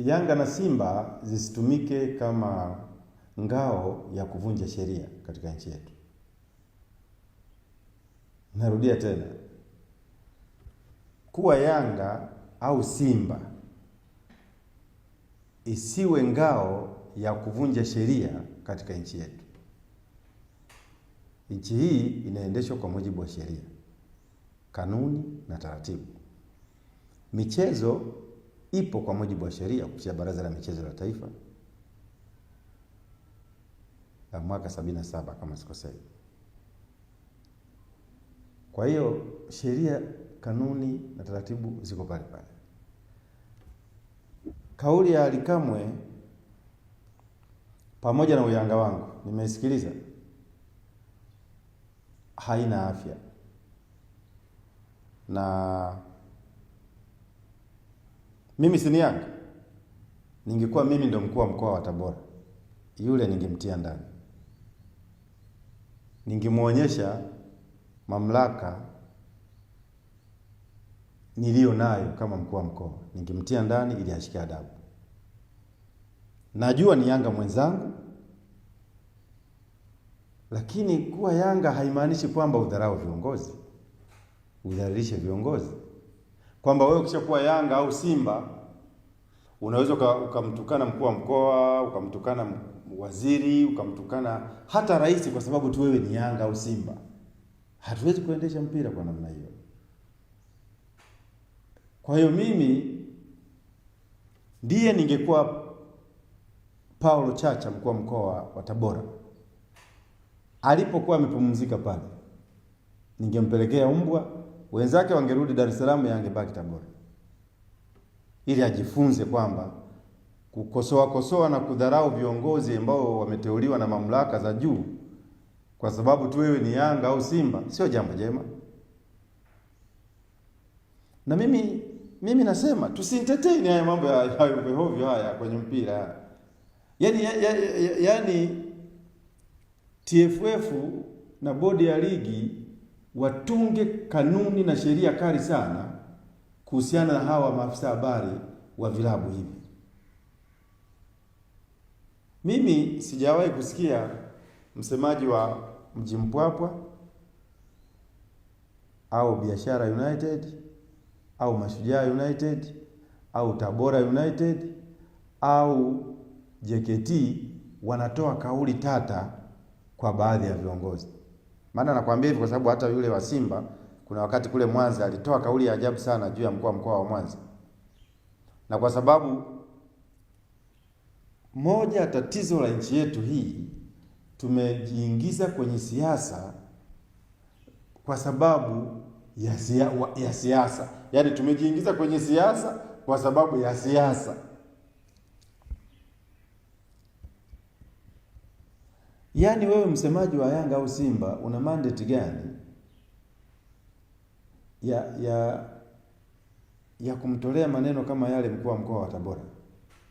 Yanga na Simba zisitumike kama ngao ya kuvunja sheria katika nchi yetu. Narudia tena, kuwa Yanga au Simba isiwe ngao ya kuvunja sheria katika nchi yetu. Nchi hii inaendeshwa kwa mujibu wa sheria, kanuni na taratibu. Michezo ipo kwa mujibu wa sheria kupitia Baraza la Michezo la Taifa la mwaka 77 kama sikosei. Kwa hiyo sheria, kanuni na taratibu ziko pale pale. Kauli ya Ally Kamwe pamoja na uyanga wangu nimeisikiliza, haina afya. Na mimi si Yanga, ningekuwa mimi ndo mkuu wa mkoa wa Tabora, yule ningemtia ndani, ningemuonyesha mamlaka nilio nayo kama mkuu wa mkoa, ningemtia ndani ili ashike adabu. Najua ni Yanga mwenzangu, lakini kuwa Yanga haimaanishi kwamba udharau viongozi, udhalilishe viongozi. Kwamba wewe ukishakuwa Yanga au Simba unaweza ukamtukana mkuu wa mkoa, ukamtukana waziri, ukamtukana hata rais kwa sababu tu wewe ni Yanga au Simba. Hatuwezi kuendesha mpira kwa namna hiyo. Kwa hiyo mimi ndiye ningekuwa Paulo Chacha, mkuu wa mkoa wa Tabora, alipokuwa amepumzika pale, ningempelekea mbwa, wenzake wangerudi Dar es Salaam, yangebaki Tabora, ili ajifunze kwamba kukosoa na kudharau viongozi ambao wameteuliwa na mamlaka za juu kwa sababu tu wewe ni Yanga au Simba sio jambo jema. Na mimi nasema tusientertain haya mambo ya hovyo haya kwenye mpira. Yaani TFF na bodi ya ligi watunge kanuni na sheria kali sana kuhusiana na hawa maafisa habari wa vilabu hivi. Mimi sijawahi kusikia msemaji wa Mji Mpwapwa au Biashara United au Mashujaa United au Tabora United au JKT wanatoa kauli tata kwa baadhi ya viongozi. Maana nakwambia hivi kwa sababu hata yule wa Simba kuna wakati kule Mwanza alitoa kauli ya ajabu sana juu ya mkuu wa mkoa wa Mwanza. Na kwa sababu moja tatizo la nchi yetu hii, tumejiingiza kwenye siasa kwa sababu ya siasa. Yaani tumejiingiza kwenye siasa kwa sababu ya siasa. Yaani wewe msemaji wa Yanga au Simba una mandate gani ya kumtolea maneno kama yale mkuu wa mkoa wa Tabora?